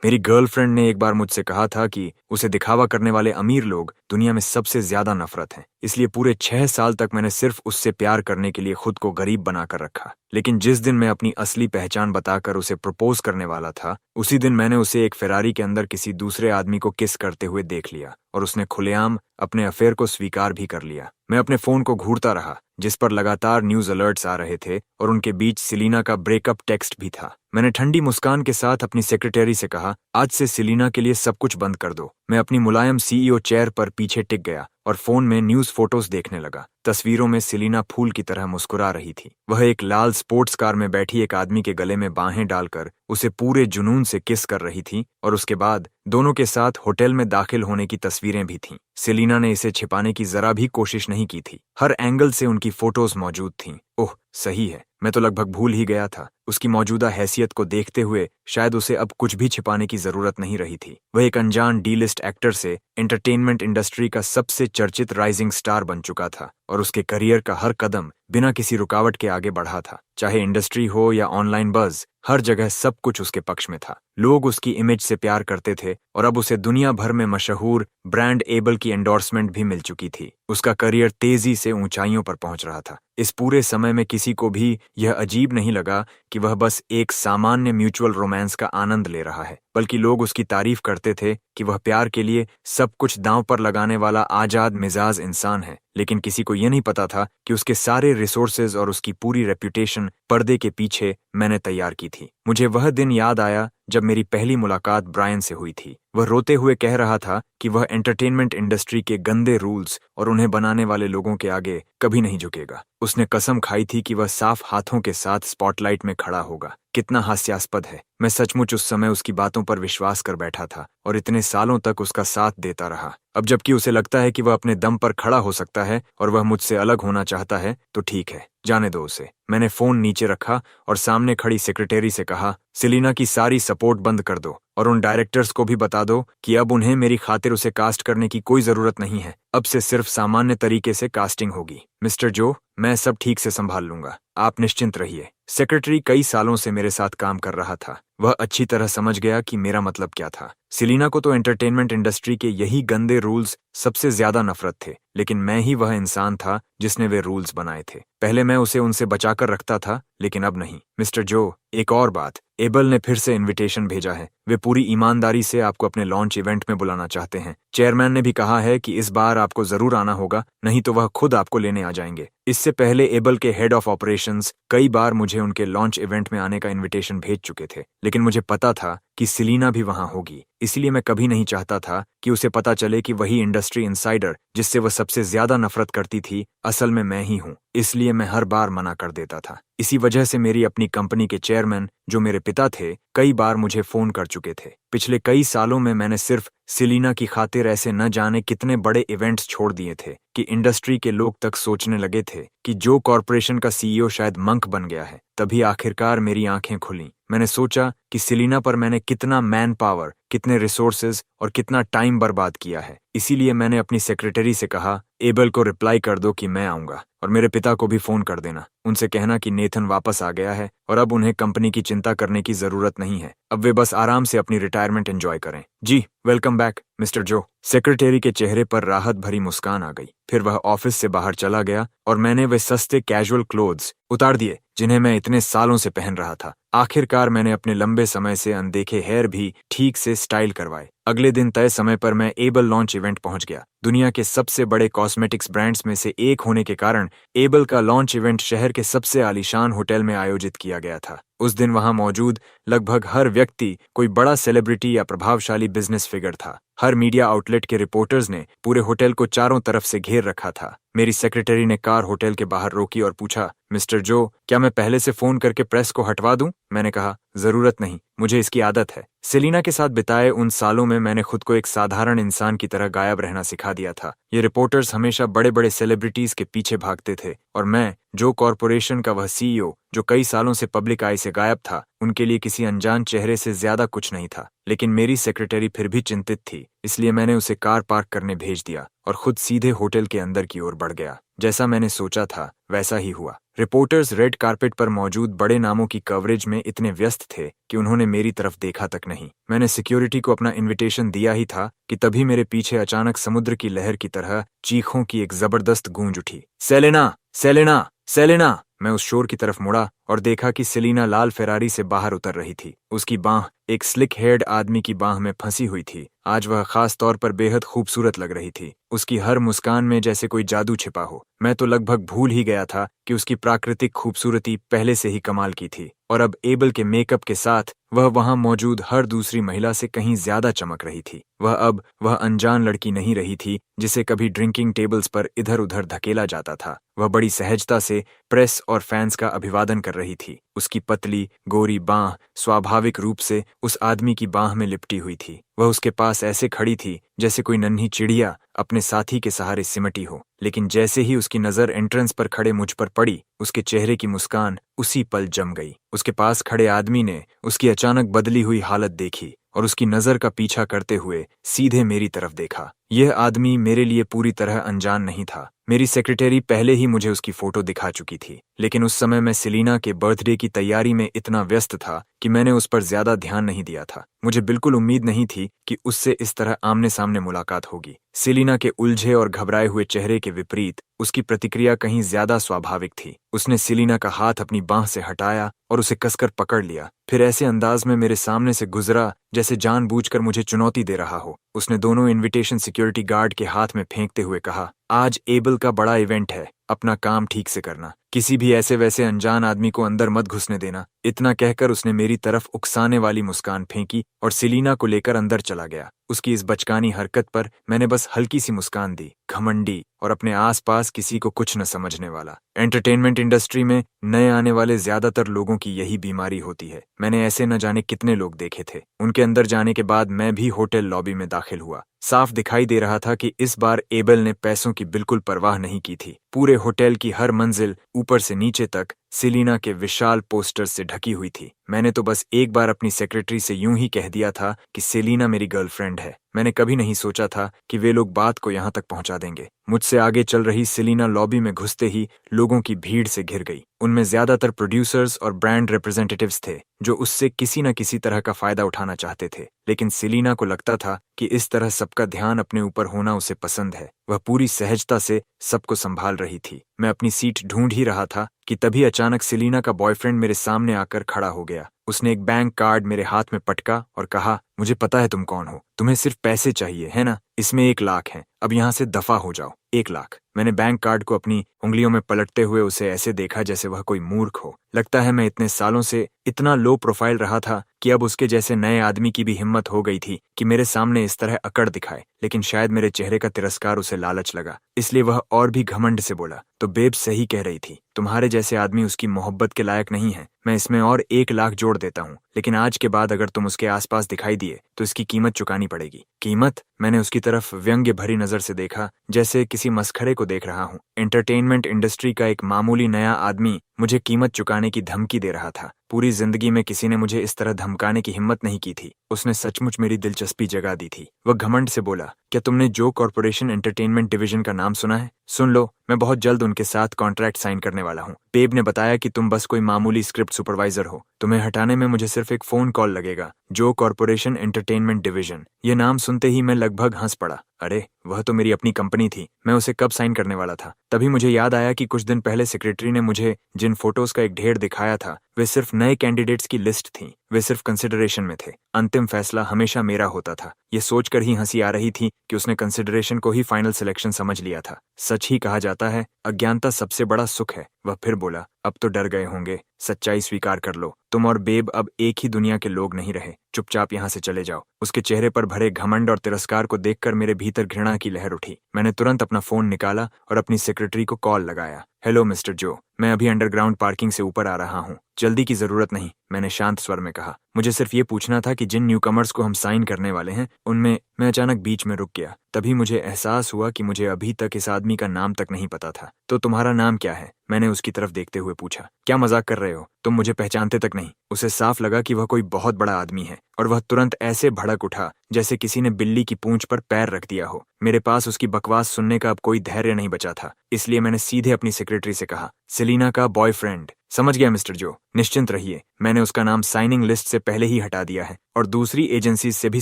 मेरी गर्लफ्रेंड ने एक बार मुझसे कहा था कि उसे दिखावा करने वाले अमीर लोग दुनिया में सबसे ज्यादा नफरत हैं। इसलिए पूरे 6 साल तक मैंने सिर्फ उससे प्यार करने के लिए खुद को गरीब बनाकर रखा। लेकिन जिस दिन मैं अपनी असली पहचान बताकर उसे प्रपोज करने वाला था, उसी दिन मैंने उसे एक फेरारी के अंदर किसी दूसरे आदमी को किस करते हुए देख लिया और उसने खुलेआम अपने अफेयर को स्वीकार भी कर लिया। मैं अपने फोन को घूरता रहा, जिस पर लगातार न्यूज अलर्ट्स आ रहे थे और उनके बीच सेलिना का ब्रेकअप टेक्स्ट भी था। मैंने ठंडी मुस्कान के साथ अपनी सेक्रेटरी से कहा, आज से सेलिना के लिए सब कुछ बंद कर दो। मैं अपनी मुलायम सीईओ चेयर पर पीछे टिक गया और फोन में न्यूज फोटोज देखने लगा। तस्वीरों में सेलिना फूल की तरह मुस्कुरा रही थी। वह एक लाल स्पोर्ट्स कार में बैठी एक आदमी के गले में बाहें डालकर उसे पूरे जुनून से किस कर रही थी और उसके बाद दोनों के साथ होटल में दाखिल होने की तस्वीरें भी थीं। सेलिना ने इसे छिपाने की जरा भी कोशिश नहीं की थी। हर एंगल से उनकी फोटोज मौजूद थीं। ओह, सही है, मैं तो लगभग भूल ही गया था। उसकी मौजूदा हैसियत को देखते हुए शायद उसे अब कुछ भी छिपाने की जरूरत नहीं रही थी। वह एक अनजान डी लिस्ट एक्टर से एंटरटेनमेंट इंडस्ट्री का सबसे चर्चित राइजिंग स्टार बन चुका था और उसके करियर का हर कदम बिना किसी रुकावट के आगे बढ़ा था। चाहे इंडस्ट्री हो या ऑनलाइन बज़, हर जगह सब कुछ उसके पक्ष में था। लोग उसकी इमेज से प्यार करते थे और अब उसे दुनिया भर में मशहूर ब्रांड एबल की एंडोर्समेंट भी मिल चुकी थी। उसका करियर तेजी से ऊंचाइयों पर पहुंच रहा था। इस पूरे समय में किसी को भी यह अजीब नहीं लगा कि वह बस एक सामान्य म्यूचुअल रोमांस का आनंद ले रहा है, बल्कि लोग उसकी तारीफ करते थे कि वह प्यार के लिए सब कुछ दांव पर लगाने वाला आजाद मिजाज इंसान है। लेकिन किसी को यह नहीं पता था कि उसके सारे रिसोर्सेज और उसकी पूरी रेप्यूटेशन पर्दे के पीछे मैंने तैयार की थी। मुझे वह दिन याद आया जब मेरी पहली मुलाकात ब्रायन से हुई थी। वह रोते हुए कह रहा था कि वह एंटरटेनमेंट इंडस्ट्री के गंदे रूल्स और उन्हें बनाने वाले लोगों के आगे कभी नहीं झुकेगा। उसने कसम खाई थी कि वह साफ हाथों के साथ स्पॉटलाइट में खड़ा होगा। कितना हास्यास्पद है। मैं सचमुच उस समय उसकी बातों पर विश्वास कर बैठा था और इतने सालों तक उसका साथ देता रहा। अब जबकि उसे लगता है कि वह अपने दम पर खड़ा हो सकता है और वह मुझसे अलग होना चाहता है, तो ठीक है, जाने दो उसे। मैंने फोन नीचे रखा और सामने खड़ी सेक्रेटरी से कहा, सेलिना की सारी सपोर्ट बंद कर दो और उन डायरेक्टर्स को भी बता दो कि अब उन्हें मेरी खातिर उसे कास्ट करने की कोई जरूरत नहीं है। अब से सिर्फ सामान्य तरीके से कास्टिंग होगी। मिस्टर जो, मैं सब ठीक से संभाल लूंगा, आप निश्चिंत रहिए। सेक्रेटरी कई सालों से मेरे साथ काम कर रहा था। वह अच्छी तरह समझ गया कि मेरा मतलब क्या था। सेलिना को तो एंटरटेनमेंट इंडस्ट्री के यही गंदे रूल्स सबसे ज्यादा नफरत थे, लेकिन मैं ही वह इंसान था जिसने वे रूल्स बनाए थे। पहले मैं उसे उनसे बचाकर रखता था, लेकिन अब नहीं। मिस्टर जो, एक और बात, एबल ने फिर से इनविटेशन भेजा है। वे पूरी ईमानदारी से आपको अपने लॉन्च इवेंट में बुलाना चाहते हैं। चेयरमैन ने भी कहा है कि इस बार आपको जरूर आना होगा, नहीं तो वह खुद आपको लेने आ जाएंगे। इससे पहले एबल के हेड ऑफ ऑपरेशंस कई बार मुझे उनके लॉन्च इवेंट में आने का इनविटेशन भेज चुके थे, लेकिन मुझे पता था कि सेलिना भी वहां होगी। इसलिए मैं कभी नहीं चाहता था कि उसे पता चले कि वही इंडस्ट्री इनसाइडर जिससे वह सबसे ज्यादा नफरत करती थी, असल में मैं ही हूं। इसलिए मैं हर बार मना कर देता था। इसी वजह से मेरी अपनी कंपनी के चेयरमैन, जो मेरे पिता थे, कई बार मुझे फोन कर चुके थे। पिछले कई सालों में मैंने सिर्फ सेलिना की खातिर ऐसे न जाने कितने बड़े इवेंट्स छोड़ दिए थे कि इंडस्ट्री के लोग तक सोचने लगे थे कि जो कॉरपोरेशन का सीईओ शायद मंक बन गया है। तभी आखिरकार मेरी आंखें खुलीं। मैंने सोचा कि सेलिना पर मैंने कितना मैन पावर, कितने रिसोर्सेज और कितना टाइम बर्बाद किया है। इसीलिए मैंने अपनी सेक्रेटरी से कहा, एबल को रिप्लाई कर दो कि मैं आऊंगा और मेरे पिता को भी फोन कर देना। उनसे कहना कि नेथन वापस आ गया है और अब उन्हें कंपनी की चिंता करने की जरूरत नहीं है। अब वे बस आराम से अपनी रिटायरमेंट एंजॉय करें। जी, वेलकम बैक मिस्टर जो। सेक्रेटरी के चेहरे पर राहत भरी मुस्कान आ गई। फिर वह ऑफिस से बाहर चला गया और मैंने वे सस्ते कैजुअल क्लोथ्स उतार दिए जिन्हें मैं इतने सालों से पहन रहा था। आखिरकार मैंने अपने लंबे समय से अनदेखे हेयर भी ठीक से स्टाइल करवाए। अगले दिन तय समय पर मैं एबल लॉन्च इवेंट पहुंच गया। दुनिया के सबसे बड़े कॉस्मेटिक्स ब्रांड्स में से एक होने के कारण एबल का लॉन्च इवेंट शहर के सबसे आलीशान होटल में आयोजित किया गया था। उस दिन वहां मौजूद लगभग हर व्यक्ति कोई बड़ा सेलिब्रिटी या प्रभावशाली बिजनेस फिगर था। हर मीडिया आउटलेट के रिपोर्टर्स ने पूरे होटल को चारों तरफ से घेर रखा था। मेरी सेक्रेटरी ने कार होटल के बाहर रोकी और पूछा, मिस्टर जो, क्या मैं पहले से फोन करके प्रेस को हटवा दूं? मैंने कहा, जरूरत नहीं, मुझे इसकी आदत है। सेलिना के साथ बिताए उन सालों में मैंने खुद को एक साधारण इंसान की तरह गायब रहना सिखा दिया था। ये रिपोर्टर्स हमेशा बड़े बड़े सेलिब्रिटीज के पीछे भागते थे और मैं, जो कॉरपोरेशन का वह सीईओ जो कई सालों से पब्लिक आई से गायब था, उनके लिए किसी अनजान चेहरे से ज्यादा कुछ नहीं था। लेकिन मेरी सेक्रेटरी फिर भी चिंतित थी, इसलिए मैंने उसे कार पार्क करने भेज दिया और खुद सीधे होटल के अंदर की ओर बढ़ गया। जैसा मैंने सोचा था वैसा ही हुआ। रिपोर्टर्स रेड कार्पेट पर मौजूद बड़े नामों की कवरेज में इतने व्यस्त थे कि उन्होंने मेरी तरफ देखा तक नहीं। मैंने सिक्योरिटी को अपना इनविटेशन दिया ही था कि तभी मेरे पीछे अचानक समुद्र की लहर की तरह चीखों की एक जबरदस्त गूंज उठी। Selena, Selena, Selena! मैं उस शोर की तरफ मुड़ा और देखा कि सेलिना लाल फेरारी से बाहर उतर रही थी। उसकी बांह एक स्लिक हेयर्ड आदमी की बांह में फंसी हुई थी। आज वह खास तौर पर बेहद खूबसूरत लग रही थी। उसकी हर मुस्कान में जैसे कोई जादू छिपा हो। मैं तो लगभग भूल ही गया था कि उसकी प्राकृतिक खूबसूरती पहले से ही कमाल की थी और अब एबल के मेकअप के साथ वह वहां मौजूद हर दूसरी महिला से कहीं ज्यादा चमक रही थी। वह अनजान लड़की नहीं रही थी जिसे कभी ड्रिंकिंग टेबल्स पर इधर उधर धकेला जाता था। वह बड़ी सहजता से प्रेस और फैंस का अभिवादन कर रही थी। उसकी पतली गोरी बांह स्वाभाविक रूप से उस आदमी की बांह में लिपटी हुई थी। वह उसके पास ऐसे खड़ी थी जैसे कोई नन्ही चिड़िया अपने साथी के सहारे सिमटी हो। लेकिन जैसे ही उसकी नजर एंट्रेंस पर खड़े मुझ पर पड़ी, उसके चेहरे की मुस्कान उसी पल जम गई। उसके पास खड़े आदमी ने उसकी अचानक बदली हुई हालत देखी और उसकी नजर का पीछा करते हुए सीधे मेरी तरफ देखा। यह आदमी मेरे लिए पूरी तरह अनजान नहीं था। मेरी सेक्रेटरी पहले ही मुझे उसकी फोटो दिखा चुकी थी, लेकिन उस समय मैं सेलिना के बर्थडे की तैयारी में इतना व्यस्त था कि मैंने उस पर ज्यादा ध्यान नहीं दिया था। मुझे बिल्कुल उम्मीद नहीं थी कि उससे इस तरह आमने सामने मुलाकात होगी। सेलिना के उलझे और घबराए हुए चेहरे के विपरीत उसकी प्रतिक्रिया कहीं ज्यादा स्वाभाविक थी। उसने सेलिना का हाथ अपनी बांह से हटाया और उसे कसकर पकड़ लिया। फिर ऐसे अंदाज में मेरे सामने से गुजरा जैसे जानबूझकर मुझे चुनौती दे रहा हो। उसने दोनों इनविटेशन सिक्योरिटी गार्ड के हाथ में फेंकते हुए कहा, आज एबल का बड़ा इवेंट है, अपना काम ठीक से करना। किसी भी ऐसे वैसे अनजान आदमी को अंदर मत घुसने देना। इतना कहकर उसने मेरी तरफ उकसाने वाली मुस्कान फेंकी और सेलिना को लेकर अंदर चला गया। उसकी इस बचकानी हरकत पर मैंने बस हल्की सी मुस्कान दी। घमंडी और अपने आसपास किसी को कुछ न समझने वाला। एंटरटेनमेंट इंडस्ट्री में नए आने वाले ज्यादातर लोगों की यही बीमारी होती है। मैंने ऐसे न जाने कितने लोग देखे थे। उनके अंदर जाने के बाद मैं भी होटल लॉबी में दाखिल हुआ। साफ दिखाई दे रहा था कि इस बार एबल ने पैसों की बिल्कुल परवाह नहीं की थी। पूरे होटल की हर मंजिल ऊपर से नीचे तक सेलिना के विशाल पोस्टर्स से ढकी हुई थी। मैंने तो बस एक बार अपनी सेक्रेटरी से यूं ही कह दिया था कि सेलिना मेरी गर्लफ्रेंड है। मैंने कभी नहीं सोचा था कि वे लोग बात को यहां तक पहुंचा देंगे। मुझसे आगे चल रही सेलिना लॉबी में घुसते ही लोगों की भीड़ से घिर गई। उनमें ज्यादातर प्रोड्यूसर्स और ब्रांड रिप्रेजेंटेटिव्स थे जो उससे किसी न किसी तरह का फायदा उठाना चाहते थे। लेकिन सेलिना को लगता था कि इस तरह सबका ध्यान अपने ऊपर होना उसे पसंद है। वह पूरी सहजता से सबको संभाल रही थी। मैं अपनी सीट ढूंढ ही रहा था कि तभी अचानक सेलिना का बॉयफ्रेंड मेरे सामने आकर खड़ा हो गया। उसने एक बैंक कार्ड मेरे हाथ में पटका और कहा, मुझे पता है तुम कौन हो। तुम्हें सिर्फ पैसे चाहिए है ना? इसमें 1 लाख है। अब यहाँ से दफा हो जाओ। 1 लाख। मैंने बैंक कार्ड को अपनी उंगलियों में पलटते हुए उसे ऐसे देखा जैसे वह कोई मूर्ख हो। लगता है मैं इतने सालों से इतना लो प्रोफाइल रहा था कि अब उसके जैसे नए आदमी की भी हिम्मत हो गई थी कि मेरे सामने इस तरह अकड़ दिखाए। लेकिन शायद मेरे चेहरे का तिरस्कार उसे लालच लगा, इसलिए वह और भी घमंड से बोला, तो बेब सही कह रही थी, तुम्हारे जैसे आदमी उसकी मोहब्बत के लायक नहीं है। मैं इसमें और 1 लाख जोड़ देता हूँ, लेकिन आज के बाद अगर तुम उसके आसपास दिखाई दिए तो इसकी कीमत चुकानी पड़ेगी। कीमत? मैंने उसकी तरफ व्यंग्य भरी नजर से देखा, जैसे किसी मसखरे को देख रहा हूँ। एंटरटेनमेंट इंडस्ट्री का एक मामूली नया आदमी मुझे कीमत चुकाने की धमकी दे रहा था। पूरी जिंदगी में किसी ने मुझे इस तरह धमकाने की हिम्मत नहीं की थी। उसने सचमुच मेरी दिलचस्पी जगा दी थी। वह घमंड से बोला, क्या तुमने जो कॉर्पोरेशन एंटरटेनमेंट डिवीजन का नाम सुना है? सुन लो, मैं बहुत जल्द उनके साथ कॉन्ट्रैक्ट साइन करने वाला हूँ। बेब ने बताया कि तुम बस कोई मामूली स्क्रिप्ट सुपरवाइजर हो। तुम्हें हटाने में मुझे सिर्फ एक फोन कॉल लगेगा। जो कॉर्पोरेशन एंटरटेनमेंट डिवीजन। ये नाम सुनते ही मैं लगभग हंस पड़ा। अरे, वह तो मेरी अपनी कंपनी थी। मैं उसे कब साइन करने वाला था? तभी मुझे याद आया कि कुछ दिन पहले सेक्रेटरी ने मुझे जिन फोटोज का एक ढेर दिखाया था वे सिर्फ नए कैंडिडेट्स की लिस्ट थी। वे सिर्फ कंसिडरेशन में थे। अंतिम फैसला हमेशा मेरा होता था। ये सोचकर ही हंसी आ रही थी कि उसने कंसिडरेशन को ही फाइनल सिलेक्शन समझ लिया था। सच ही कहा जाता है, अज्ञानता सबसे बड़ा सुख है। वह फिर बोला, अब तो डर गए होंगे। सच्चाई स्वीकार कर लो, तुम और बेब अब एक ही दुनिया के लोग नहीं रहे। चुपचाप यहाँ से चले जाओ। उसके चेहरे पर भरे घमंड और तिरस्कार को देखकर मेरे भीतर घृणा की लहर उठी। मैंने तुरंत अपना फोन निकाला और अपनी सेक्रेटरी को कॉल लगाया। हेलो मिस्टर जो, मैं अभी अंडरग्राउंड पार्किंग से ऊपर आ रहा हूँ। जल्दी की जरूरत नहीं, मैंने शांत स्वर में कहा। मुझे सिर्फ ये पूछना था कि जिन न्यूकमर्स को हम साइन करने वाले हैं उनमें। मैं अचानक बीच में रुक गया। तभी मुझे एहसास हुआ कि मुझे अभी तक इस आदमी का नाम तक नहीं पता था। तो तुम्हारा नाम क्या है? मैंने उसकी तरफ देखते हुए पूछा। क्या मजाक कर रहे हो? तुम मुझे पहचानते तक नहीं? उसे साफ लगा कि वह कोई बहुत बड़ा आदमी है और वह तुरंत ऐसे भड़क उठा जैसे किसी ने बिल्ली की पूंछ पर पैर रख दिया हो। मेरे पास उसकी बकवास सुनने का अब कोई धैर्य नहीं बचा था, इसलिए मैंने सीधे अपनी सेक्रेटरी से कहा, सेलिना का बॉयफ्रेंड। समझ गया मिस्टर जो, निश्चिंत रहिए, मैंने उसका नाम साइनिंग लिस्ट से पहले ही हटा दिया है और दूसरी एजेंसी से भी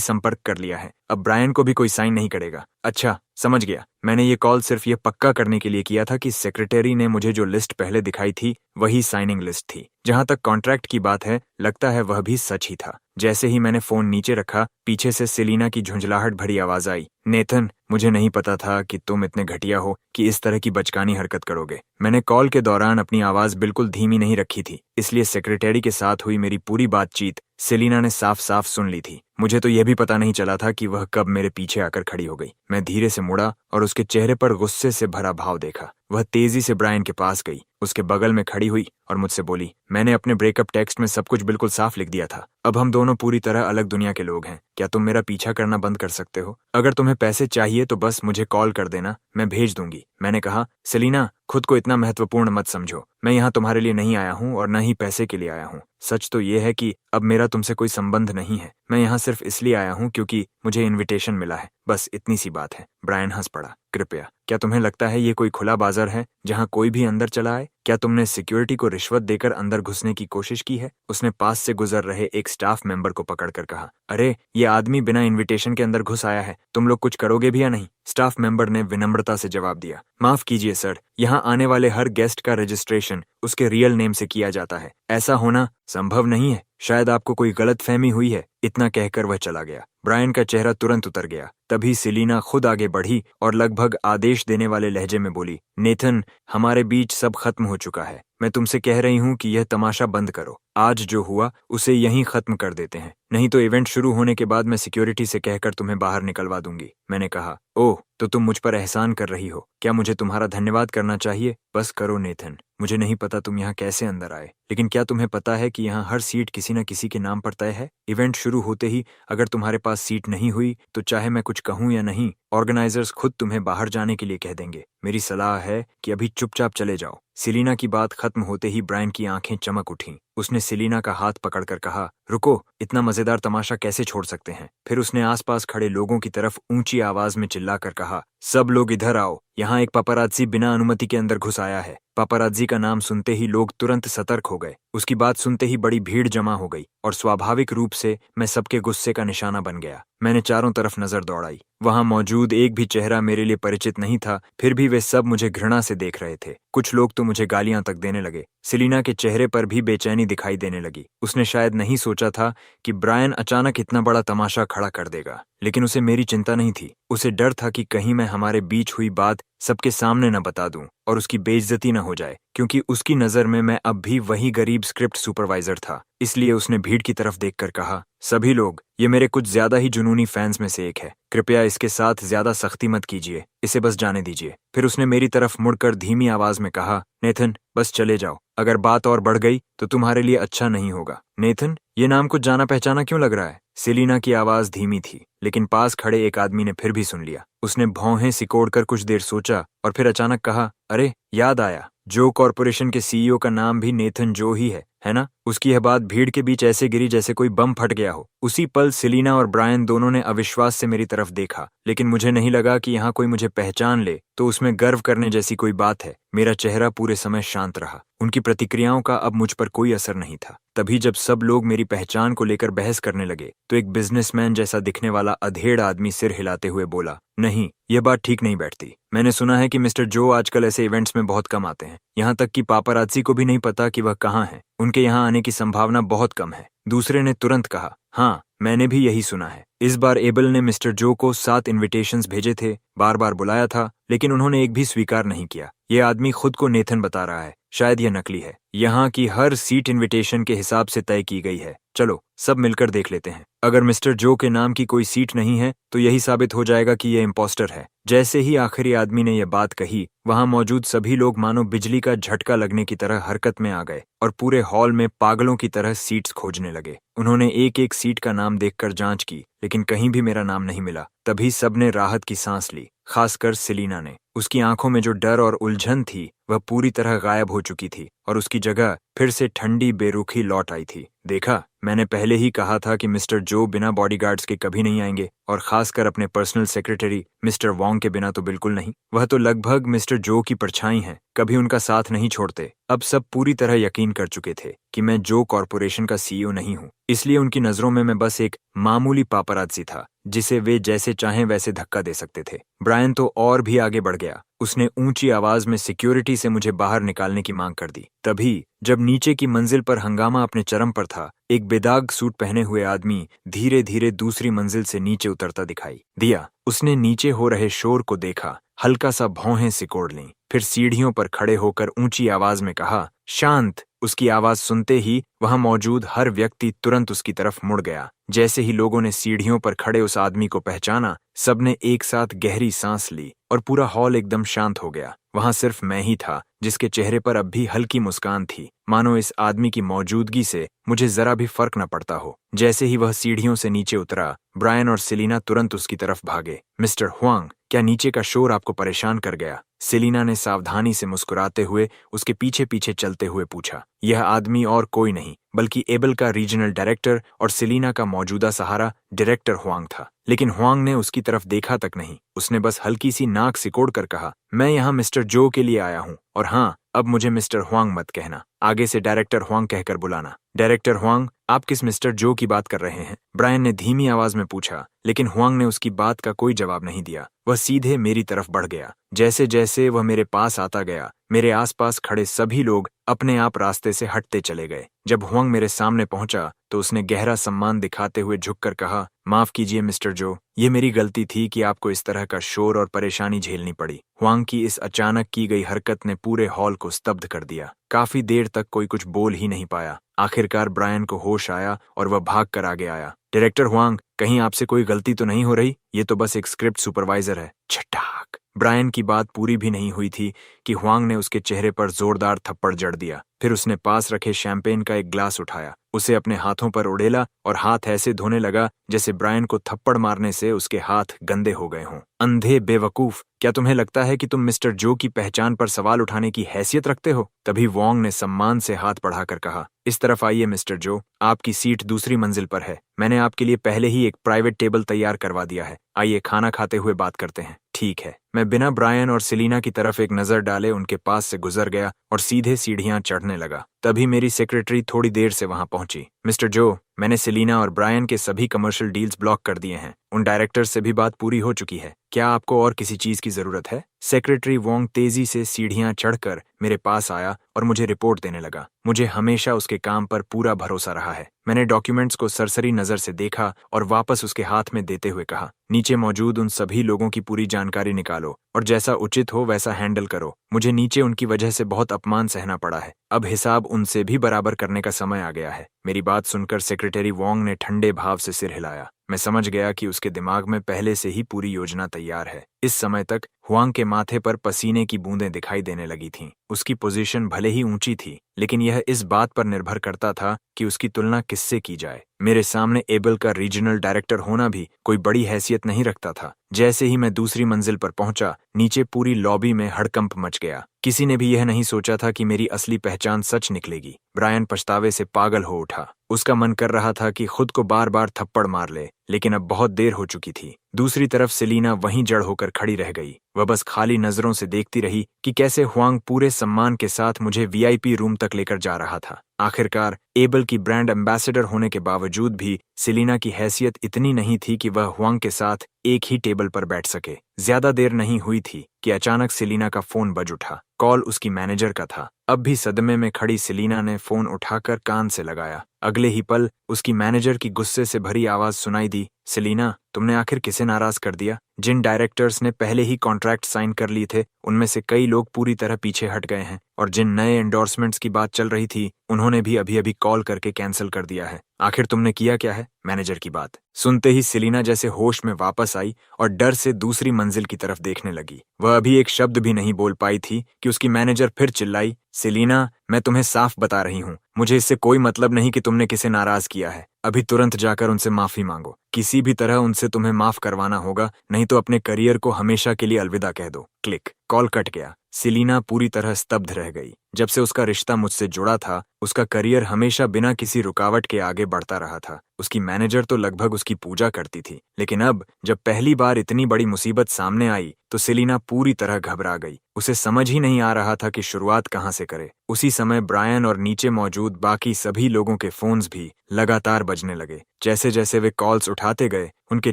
संपर्क कर लिया है। अब ब्रायन को भी कोई साइन नहीं करेगा। अच्छा, समझ गया। मैंने ये कॉल सिर्फ ये पक्का करने के लिए किया था कि सेक्रेटरी ने मुझे जो लिस्ट पहले दिखाई थी वही साइनिंग लिस्ट थी। जहां तक कॉन्ट्रैक्ट की बात है, लगता है वह भी सच ही था। जैसे ही मैंने फोन नीचे रखा, पीछे से सेलिना की झुंझलाहट भरी आवाज आई, नेथन, मुझे नहीं पता था कि तुम इतने घटिया हो कि इस तरह की बचकानी हरकत करोगे। मैंने कॉल के दौरान अपनी आवाज बिल्कुल धीमी नहीं रखी थी, इसलिए सेक्रेटरी के साथ हुई मेरी पूरी बातचीत सेलिना ने साफ साफ सुन ली थी। मुझे तो यह भी पता नहीं चला था कि वह कब मेरे पीछे आकर खड़ी हो गई। मैं धीरे से मुड़ा और उसके चेहरे पर गुस्से से भरा भाव देखा। वह तेजी से ब्रायन के पास गई, उसके बगल में खड़ी हुई और मुझसे बोली, मैंने अपने ब्रेकअप टेक्स्ट में सब कुछ बिल्कुल साफ लिख दिया था। अब हम दोनों पूरी तरह अलग दुनिया के लोग हैं। क्या तुम मेरा पीछा करना बंद कर सकते हो? अगर तुम्हें पैसे चाहिए तो बस मुझे कॉल कर देना, मैं भेज दूंगी। मैंने कहा, सेलिना, खुद को इतना महत्वपूर्ण मत समझो। मैं यहाँ तुम्हारे लिए नहीं आया हूँ और न ही पैसे के लिए आया हूँ। सच तो ये है कि अब मेरा तुमसे कोई संबंध नहीं है। मैं यहाँ सिर्फ इसलिए आया हूँ क्योंकि मुझे इनविटेशन मिला है, बस इतनी सी बात है। ब्रायन हंस पड़ा। कृपया, क्या तुम्हें लगता है ये कोई खुला बाजार है जहाँ कोई भी अंदर चला आए? क्या तुमने सिक्योरिटी को रिश्वत देकर अंदर घुसने की कोशिश की है? उसने पास से गुजर रहे एक स्टाफ मेंबर को पकड़कर कहा, अरे ये आदमी बिना इनविटेशन के अंदर घुस आया है, तुम लोग कुछ करोगे भी या नहीं? स्टाफ मेंबर ने विनम्रता से जवाब दिया, माफ कीजिए सर, यहाँ आने वाले हर गेस्ट का रजिस्ट्रेशन उसके रियल नेम से किया जाता है। ऐसा होना संभव नहीं है। शायद आपको कोई गलतफहमी हुई है। इतना कहकर वह चला गया। ब्रायन का चेहरा तुरंत उतर गया। तभी सेलिना खुद आगे बढ़ी और लगभग आदेश देने वाले लहजे में बोली, नेथन, हमारे बीच सब खत्म हो चुका है। मैं तुमसे कह रही हूँ कि यह तमाशा बंद करो। आज जो हुआ उसे यहीं खत्म कर देते हैं, नहीं तो इवेंट शुरू होने के बाद मैं सिक्योरिटी से कहकर तुम्हें बाहर निकलवा दूंगी। मैंने कहा, ओह, तो तुम मुझ पर एहसान कर रही हो। क्या मुझे तुम्हारा धन्यवाद करना चाहिए? बस करो नेथन। मुझे नहीं पता तुम यहाँ कैसे अंदर आए, लेकिन क्या तुम्हें पता है कि यहाँ हर सीट किसी न किसी के नाम पर तय है? इवेंट शुरू होते ही अगर तुम्हारे पास सीट नहीं हुई तो चाहे मैं कुछ कहूँ या नहीं, ऑर्गेनाइजर्स खुद तुम्हें बाहर जाने के लिए कह देंगे। मेरी सलाह है कि अभी चुपचाप चले जाओ। सेलिना की बात खत्म होते ही ब्रायन की आंखें चमक उठीं। उसने सेलिना का हाथ पकड़कर कहा, रुको, इतना मजेदार तमाशा कैसे छोड़ सकते हैं? फिर उसने आसपास खड़े लोगों की तरफ ऊंची आवाज में चिल्लाकर कहा, सब लोग इधर आओ, यहाँ एक पापारात्जी बिना अनुमति के अंदर घुस आया है। पापारात्जी का नाम सुनते ही लोग तुरंत सतर्क हो गए। उसकी बात सुनते ही बड़ी भीड़ जमा हो गई और स्वाभाविक रूप से मैं सबके गुस्से का निशाना बन गया। मैंने चारों तरफ नजर दौड़ाई। वहां मौजूद एक भी चेहरा मेरे लिए परिचित नहीं था, फिर भी वे सब मुझे घृणा से देख रहे थे। कुछ लोग तो मुझे गालियां तक देने लगे। सेलिना के चेहरे पर भी बेचैनी दिखाई देने लगी। उसने शायद नहीं सोचा था कि ब्रायन अचानक इतना बड़ा तमाशा खड़ा कर देगा, लेकिन उसे मेरी चिंता नहीं थी। उसे डर था कि कहीं मैं हमारे बीच हुई बात सबके सामने न बता दूं और उसकी बेइज्जती न हो जाए, क्योंकि उसकी नजर में मैं अब भी वही गरीब स्क्रिप्ट सुपरवाइजर था। इसलिए उसने भीड़ की तरफ देखकर कहा, सभी लोग, ये मेरे कुछ ज्यादा ही जुनूनी फैंस में से एक है। कृपया इसके साथ ज्यादा सख्ती मत कीजिए, इसे बस जाने दीजिए। फिर उसने मेरी तरफ मुड़कर धीमी आवाज में कहा, नेथन, बस चले जाओ। अगर बात और बढ़ गई तो तुम्हारे लिए अच्छा नहीं होगा। नेथन, ये नाम कुछ जाना पहचाना क्यों लग रहा है? सेलिना की आवाज धीमी थी, लेकिन पास खड़े एक आदमी ने फिर भी सुन लिया। उसने भौहें सिकोड़कर कुछ देर सोचा और फिर अचानक कहा, अरे याद आया, जो कॉरपोरेशन के सीईओ का नाम भी नेथन जो ही है ना? उसकी यह बात भीड़ के बीच ऐसे गिरी जैसे कोई बम फट गया हो। उसी पल सेलिना और ब्रायन दोनों ने अविश्वास से मेरी तरफ देखा, लेकिन मुझे नहीं लगा कि यहाँ कोई मुझे पहचान ले तो उसमें गर्व करने जैसी कोई बात है। मेरा चेहरा पूरे समय शांत रहा। उनकी प्रतिक्रियाओं का अब मुझ पर कोई असर नहीं था। तभी जब सब लोग मेरी पहचान को लेकर बहस करने लगे तो एक बिजनेसमैन जैसा दिखने वाला अधेड़ आदमी सिर हिलाते हुए बोला, नहीं, यह बात ठीक नहीं बैठती। मैंने सुना है कि मिस्टर जो आजकल ऐसे इवेंट्स में बहुत कम आते हैं। यहाँ तक कि पापारात्जी को भी नहीं पता कि वह कहाँ है। उनके यहाँ आने की संभावना बहुत कम है। दूसरे ने तुरंत कहा, हाँ, मैंने भी यही सुना है। इस बार एबल ने मिस्टर जो को 7 इनविटेशंस भेजे थे, बार बार बुलाया था, लेकिन उन्होंने एक भी स्वीकार नहीं किया। ये आदमी खुद को नेथन बता रहा है, शायद यह नकली है। यहाँ की हर सीट इनविटेशन के हिसाब से तय की गई है। चलो सब मिलकर देख लेते हैं। अगर मिस्टर जो के नाम की कोई सीट नहीं है तो यही साबित हो जाएगा कि यह इम्पोस्टर है। जैसे ही आखिरी आदमी ने यह बात कही, वहां मौजूद सभी लोग मानो बिजली का झटका लगने की तरह हरकत में आ गए और पूरे हॉल में पागलों की तरह सीट्स खोजने लगे। उन्होंने एक एक सीट का नाम देखकर जांच की, लेकिन कहीं भी मेरा नाम नहीं मिला। तभी सबने राहत की सांस ली, खासकर सेलिना ने। उसकी आंखों में जो डर और उलझन थी वह पूरी तरह गायब हो चुकी थी और उसकी जगह फिर से ठंडी बेरुखी लौट आई थी। देखा, मैंने पहले ही कहा था कि मिस्टर जो बिना बॉडीगार्ड्स के कभी नहीं आएंगे, और खासकर अपने पर्सनल सेक्रेटरी मिस्टर वॉन्ग के बिना तो बिल्कुल नहीं। वह तो लगभग मिस्टर जो की परछाई हैं, कभी उनका साथ नहीं छोड़ते। अब सब पूरी तरह यकीन कर चुके थे कि मैं जो कॉरपोरेशन का सीईओ नहीं हूँ, इसलिए उनकी नजरों में मैं बस एक मामूली पापरात्सी था जिसे वे जैसे चाहें वैसे धक्का दे सकते थे। ब्रायन तो और भी आगे बढ़ गया। उसने ऊंची आवाज में सिक्योरिटी से मुझे बाहर निकालने की मांग कर दी। तभी जब नीचे की मंजिल पर हंगामा अपने चरम पर था, एक बेदाग सूट पहने हुए आदमी धीरे धीरे दूसरी मंजिल से नीचे उतरता दिखाई दिया। उसने नीचे हो रहे शोर को देखा, हल्का सा भौहें सिकोड़ लीं, फिर सीढ़ियों पर खड़े होकर ऊंची आवाज में कहा, शांत। उसकी आवाज सुनते ही वहां मौजूद हर व्यक्ति तुरंत उसकी तरफ मुड़ गया। जैसे ही लोगों ने सीढ़ियों पर खड़े उस आदमी को पहचाना, सबने एक साथ गहरी सांस ली और पूरा हॉल एकदम शांत हो गया। वहां सिर्फ मैं ही था जिसके चेहरे पर अब भी हल्की मुस्कान थी, मानो इस आदमी की मौजूदगी से मुझे जरा भी फर्क न पड़ता हो। जैसे ही वह सीढ़ियों से नीचे उतरा, ब्रायन और सेलिना तुरंत उसकी तरफ भागे। मिस्टर हुआंग, क्या नीचे का शोर आपको परेशान कर गया? सेलिना ने सावधानी से मुस्कुराते हुए उसके पीछे पीछे चलते हुए पूछा। यह आदमी और कोई नहीं बल्कि एबल का रीजनल डायरेक्टर और सेलिना का मौजूदा सहारा डायरेक्टर हुआंग था। लेकिन हुआंग ने उसकी तरफ देखा तक नहीं। उसने बस हल्की सी नाक सिकोड़कर कहा, मैं यहाँ मिस्टर जो के लिए आया हूँ, और हाँ, अब मुझे मिस्टर हुआंग मत कहना, आगे से डायरेक्टर हुआंग कहकर बुलाना। डायरेक्टर हुआंग, आप किस मिस्टर जो की बात कर रहे हैं? ब्रायन ने धीमी आवाज में पूछा, लेकिन हुआंग ने उसकी बात का कोई जवाब नहीं दिया। वह सीधे मेरी तरफ बढ़ गया। जैसे जैसे वह मेरे पास आता गया, मेरे आसपास खड़े सभी लोग अपने आप रास्ते से हटते चले गए। जब हुआंग मेरे सामने पहुंचा तो उसने गहरा सम्मान दिखाते हुए झुककर कहा, माफ कीजिए मिस्टर जो, ये मेरी गलती थी कि आपको इस तरह का शोर और परेशानी झेलनी पड़ी। हुआंग की इस अचानक की गई हरकत ने पूरे हॉल को स्तब्ध कर दिया। काफी देर तक कोई कुछ बोल ही नहीं पाया। आखिरकार ब्रायन को होश आया और वह भाग कर आगे आया। डायरेक्टर हुआंग, कहीं आपसे कोई गलती तो नहीं हो रही? ये तो बस एक स्क्रिप्ट सुपरवाइजर है। छटाक। ब्रायन की बात पूरी भी नहीं हुई थी कि हुआंग ने उसके चेहरे पर जोरदार थप्पड़ जड़ दिया। फिर उसने पास रखे शैंपेन का एक ग्लास उठाया, उसे अपने हाथों पर उड़ेला और हाथ ऐसे धोने लगा जैसे ब्रायन को थप्पड़ मारने से उसके हाथ गंदे हो गए हों। अंधे बेवकूफ, क्या तुम्हें लगता है कि तुम मिस्टर जो की पहचान पर सवाल उठाने की हैसियत रखते हो? तभी वॉन्ग ने सम्मान से हाथ बढ़ाकर कहा, इस तरफ आइए मिस्टर जो, आपकी सीट दूसरी मंजिल पर है। मैंने आपके लिए पहले ही एक प्राइवेट टेबल तैयार करवा दिया है। आइए खाना खाते हुए बात करते हैं। ठीक है। मैं बिना ब्रायन और सेलिना की तरफ एक नजर डाले उनके पास से गुजर गया और सीधे सीढ़ियां चढ़ने लगा। तभी मेरी सेक्रेटरी थोड़ी देर से वहां पहुंची। मिस्टर जो, मैंने सेलिना और ब्रायन के सभी कमर्शियल डील्स ब्लॉक कर दिए हैं। उन डायरेक्टर से भी बात पूरी हो चुकी है। क्या आपको और किसी चीज की जरूरत है? सेक्रेटरी वोंग तेजी से सीढ़ियां चढ़कर मेरे पास आया और मुझे रिपोर्ट देने लगा। मुझे हमेशा उसके काम पर पूरा भरोसा रहा है। मैंने डॉक्यूमेंट्स को सरसरी नजर से देखा और वापस उसके हाथ में देते हुए कहा, नीचे मौजूद उन सभी लोगों की पूरी जानकारी निकालो और जैसा उचित हो वैसा हैंडल करो। मुझे नीचे उनकी वजह से बहुत अपमान सहना पड़ा है। अब हिसाब उनसे भी बराबर करने का समय आ गया है। मेरी बात सुनकर सेक्रेटरी वोंग ने ठंडे भाव से सिर हिलाया। मैं समझ गया कि उसके दिमाग में पहले से ही पूरी योजना तैयार है। इस समय तक हुआंग के माथे पर पसीने की बूंदें दिखाई देने लगी थीं। उसकी पोजीशन भले ही ऊंची थी, लेकिन यह इस बात पर निर्भर करता था कि उसकी तुलना किससे की जाए। मेरे सामने एबल का रीजनल डायरेक्टर होना भी कोई बड़ी हैसियत नहीं रखता था। जैसे ही मैं दूसरी मंजिल पर पहुंचा, नीचे पूरी लॉबी में हड़कंप मच गया। किसी ने भी यह नहीं सोचा था कि मेरी असली पहचान सच निकलेगी। ब्रायन पछतावे से पागल हो उठा। उसका मन कर रहा था कि खुद को बार बार थप्पड़ मार ले, लेकिन अब बहुत देर हो चुकी थी। दूसरी तरफ सेलिना वहीं जड़ होकर खड़ी रह गई। वह बस खाली नजरों से देखती रही कि कैसे हुआंग पूरे सम्मान के साथ मुझे वीआईपी रूम तक लेकर जा रहा था। आखिरकार एबल की ब्रांड एम्बेसडर होने के बावजूद भी सेलिना की हैसियत इतनी नहीं थी कि वह हुआंग के साथ एक ही टेबल पर बैठ सके। ज्यादा देर नहीं हुई थी कि अचानक सेलिना का फोन बज उठा। कॉल उसकी मैनेजर का था। अब भी सदमे में खड़ी सेलिना ने फोन उठाकर कान से लगाया। अगले ही पल उसकी मैनेजर की गुस्से से भरी आवाज सुनाई दी, सेलिना, तुमने आखिर किसे नाराज कर दिया? जिन डायरेक्टर्स ने पहले ही कॉन्ट्रैक्ट साइन कर लिए थे, उनमें से कई लोग पूरी तरह पीछे हट गए हैं, और जिन नए एंडोर्समेंट्स की बात चल रही थी, उन्होंने भी अभी अभी कॉल करके कैंसिल कर दिया है। आखिर तुमने किया क्या है? मैनेजर की बात सुनते ही सेलिना जैसे होश में वापस आई और डर से दूसरी मंजिल की तरफ देखने लगी। वह अभी एक शब्द भी नहीं बोल पाई थी कि उसकी मैनेजर फिर चिल्लाई, सेलिना, मैं तुम्हें साफ बता रही हूँ, मुझे इससे कोई मतलब नहीं कि तुमने किसे नाराज किया है। अभी तुरंत जाकर उनसे माफी मांगो। किसी भी तरह उनसे तुम्हें माफ करवाना होगा, नहीं तो अपने करियर को हमेशा के लिए अलविदा कह दो। क्लिक। कॉल कट गया। सेलिना पूरी तरह स्तब्ध रह गई। जब से उसका रिश्ता मुझसे जुड़ा था, उसका करियर हमेशा बिना किसी रुकावट के आगे बढ़ता रहा था। उसकी मैनेजर तो लगभग उसकी पूजा करती थी, लेकिन अब जब पहली बार इतनी बड़ी मुसीबत सामने आई तो सेलिना पूरी तरह घबरा गई। उसे समझ ही नहीं आ रहा था कि शुरुआत कहाँ से करे। उसी समय ब्रायन और नीचे मौजूद बाकी सभी लोगों के फोन्स भी लगातार बजने लगे। जैसे जैसे वे कॉल्स उठाते गए, उनके